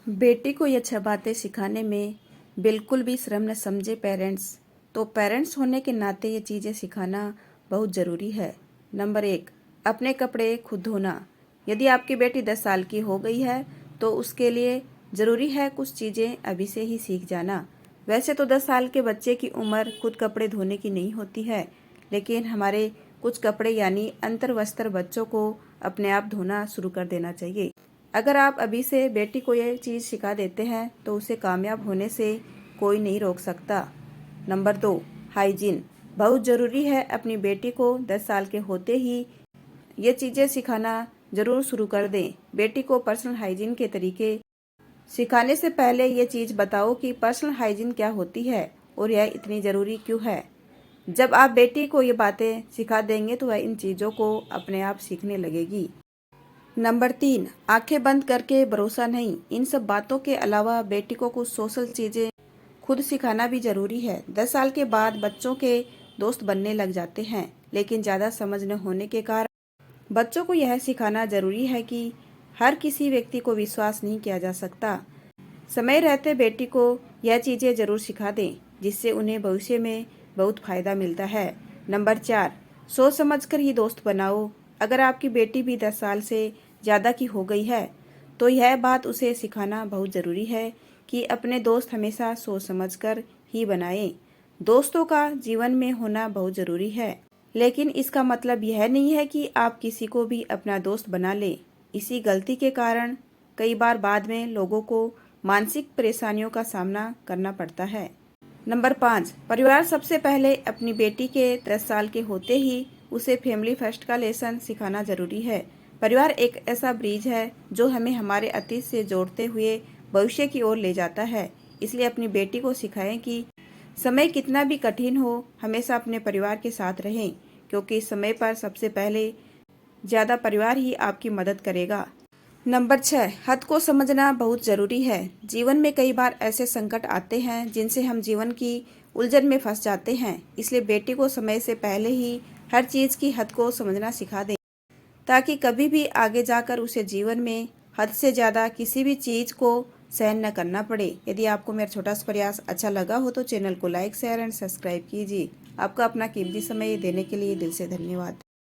बेटी को ये छह बातें सिखाने में बिल्कुल भी शर्म न समझे पेरेंट्स। तो पेरेंट्स होने के नाते ये चीज़ें सिखाना बहुत ज़रूरी है। नंबर 1, अपने कपड़े खुद धोना। यदि आपकी बेटी 10 साल की हो गई है तो उसके लिए ज़रूरी है कुछ चीज़ें अभी से ही सीख जाना। वैसे तो 10 साल के बच्चे की उम्र खुद कपड़े धोने की नहीं होती है, लेकिन हमारे कुछ कपड़े यानी अंतर वस्त्र बच्चों को अपने आप धोना शुरू कर देना चाहिए। अगर आप अभी से बेटी को ये चीज़ सिखा देते हैं तो उसे कामयाब होने से कोई नहीं रोक सकता। Number 2, hygiene. बहुत ज़रूरी है अपनी बेटी को 10 साल के होते ही ये चीज़ें सिखाना ज़रूर शुरू कर दें। बेटी को पर्सनल हाइजीन के तरीके सिखाने से पहले ये चीज़ बताओ कि पर्सनल हाइजीन क्या होती है और यह इतनी ज़रूरी क्यों है। जब आप बेटी को ये बातें सिखा देंगे तो वह इन चीज़ों को अपने आप सीखने लगेगी। नंबर 3, आंखें बंद करके भरोसा नहीं। इन सब बातों के अलावा बेटी को कुछ सोशल चीज़ें खुद सिखाना भी जरूरी है। 10 साल के बाद बच्चों के दोस्त बनने लग जाते हैं, लेकिन ज़्यादा समझ न होने के कारण बच्चों को यह सिखाना जरूरी है कि हर किसी व्यक्ति को विश्वास नहीं किया जा सकता। समय रहते बेटी को यह चीज़ें जरूर सिखा दें, जिससे उन्हें भविष्य में बहुत फायदा मिलता है। नंबर 4, सोच समझकर ही दोस्त बनाओ। अगर आपकी बेटी भी 10 साल से ज़्यादा की हो गई है तो यह बात उसे सिखाना बहुत ज़रूरी है कि अपने दोस्त हमेशा सोच समझकर ही बनाएं। दोस्तों का जीवन में होना बहुत ज़रूरी है, लेकिन इसका मतलब यह नहीं है कि आप किसी को भी अपना दोस्त बना लें। इसी गलती के कारण कई बार बाद में लोगों को मानसिक परेशानियों का सामना करना पड़ता है। नंबर 5, परिवार। सबसे पहले अपनी बेटी के 10 साल के होते ही उसे फैमिली फर्स्ट का लेसन सिखाना जरूरी है। परिवार एक ऐसा ब्रिज है जो हमें हमारे अतीत से जोड़ते हुए भविष्य की ओर ले जाता है। इसलिए अपनी बेटी को सिखाएं कि समय कितना भी कठिन हो, हमेशा अपने परिवार के साथ रहें, क्योंकि समय पर सबसे पहले ज़्यादा परिवार ही आपकी मदद करेगा। नंबर 6, हद को समझना बहुत ज़रूरी है। जीवन में कई बार ऐसे संकट आते हैं जिनसे हम जीवन की उलझन में फंस जाते हैं। इसलिए बेटी को समय से पहले ही हर चीज़ की हद को समझना सिखा दें, ताकि कभी भी आगे जाकर उसे जीवन में हद से ज़्यादा किसी भी चीज़ को सहन न करना पड़े। यदि आपको मेरा छोटा सा प्रयास अच्छा लगा हो तो चैनल को लाइक, शेयर एंड सब्सक्राइब कीजिए। आपका अपना कीमती समय देने के लिए दिल से धन्यवाद।